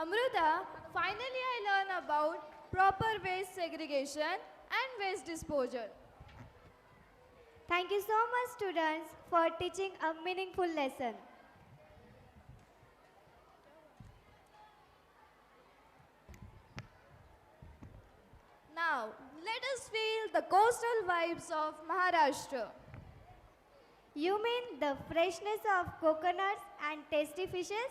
Amruta, finally I learned about proper waste segregation and waste disposal. Thank you so much, students, for teaching a meaningful lesson. Now, let us feel the coastal vibes of Maharashtra. You mean the freshness of coconuts and tasty fishes?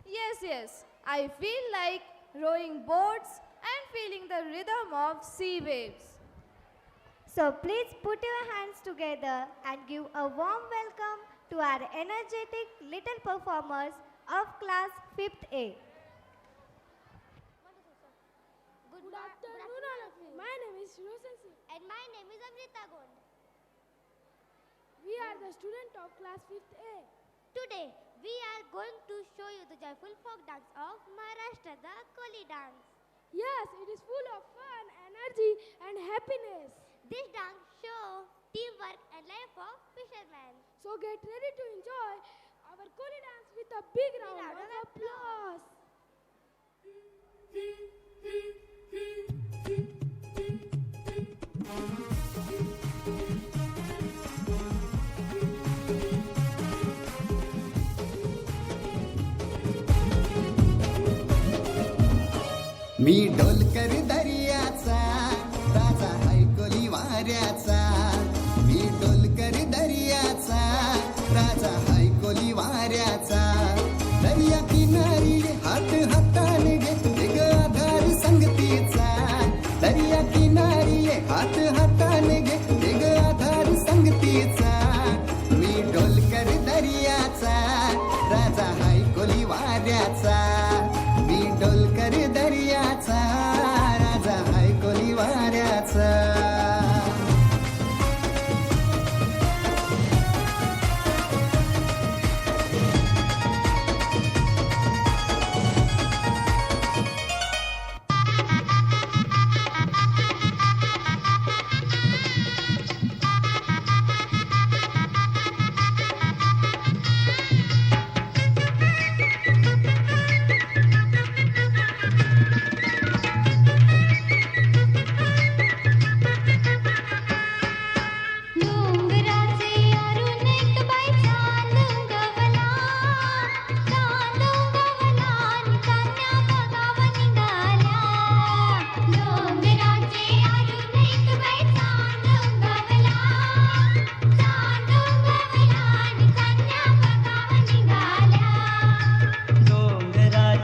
Yes, I feel like rowing boats and feeling the rhythm of sea waves. So please put your hands together and give a warm welcome to our energetic little performers of class 5th A. Good afternoon, all of you. My name is Rosen Singh. And my name is Amrita Gond. We are the students of class 5th A. Today, we are going to show you the joyful folk dance of Maharashtra, the Koli dance. Yes, it is full of fun, energy, and happiness. This dance shows teamwork and life of fishermen. So get ready to enjoy our Koli dance with a big round round of of applause. मी ढोलकर दर्याचा राजा हायकोली वाऱ्याचा मी ढोलकर दर्याचा राजा हायकोली वाऱ्याचा दर्या किनारी हात हाताने घे ग आधार संगतीचा दर्या किनारी हात हाताने घे ग आधार संगतीचा मी ढोलकर दर्याचा राजा हायकोली वाऱ्याचा मी ढोलकर दर्याचा राजा हायकोली वाऱ्याचा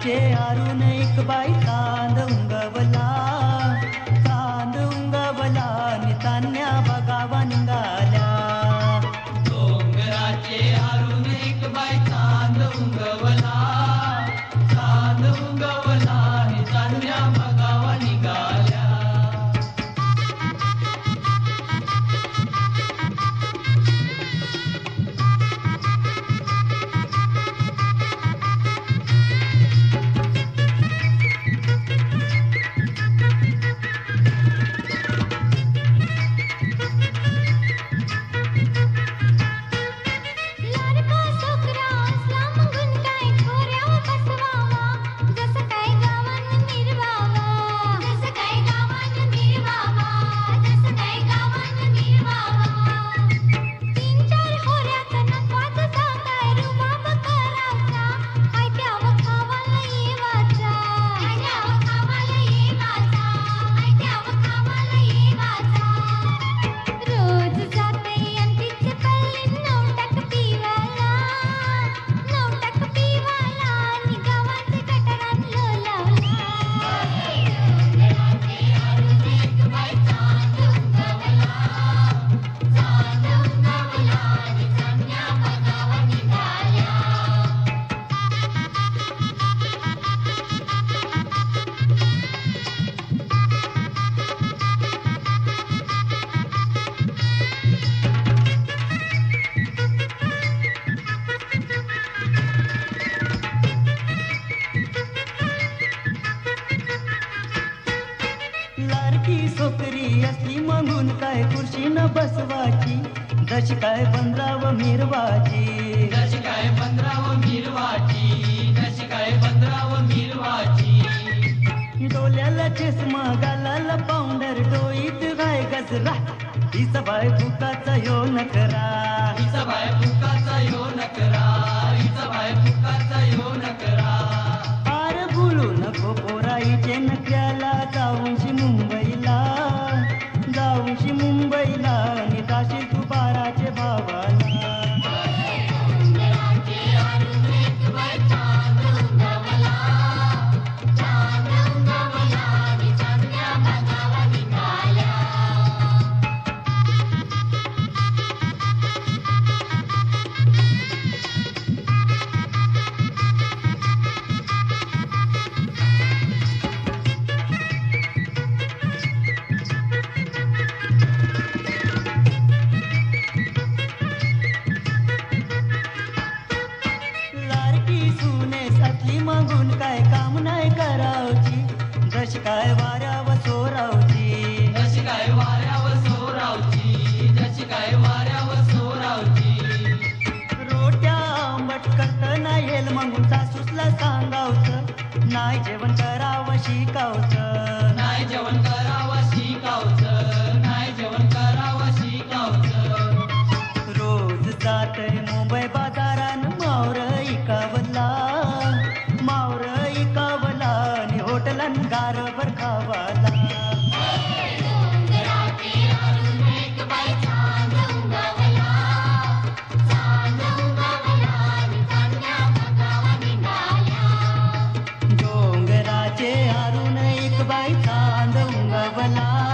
आरून एक बाई चांद उंगवला नितान्या बघावा निघाल्या डोंगराचे आरून एक बाई चांद उंगवला नितान्या बघावा निघाल्या काय खुर्ची न बसवाची जशी काय बंद्राव मिरवाची जशी काय बंद्राव मिरवाची जशी काय बंद्राव मिरवाची डोल्याला चष्मा गालाला पावडर डोईत गाय गजरा हिचा बाय फुकाचा यो नकरा हिचा बाय फुकाचा यो नकरा हिचा बाय फुकाचा यो नकरा आर बोलू नको पोराईचे नकऱ्याला जाऊनशी मुंबईला निदाशील तू बाराचे भावाला मागून काय काम नाही करावची जशी काय वाऱ्यावर सोरावची जशी काय वाऱ्यावर सोरावची जशी काय वाऱ्यावर सोरावची रोट्या आंबट करत नाही येल मग सासूसला सांगावचं नाही जेवण करावं शिकावचं नाही जेवण करावं शिकावचं नाही जेवण करावं शिकावचं रोज जातय मुंबई बाजारान मावर इकावला आणि होटलन गारवर खावाला डोंगराचे आरून एक बाई चांद उंगवला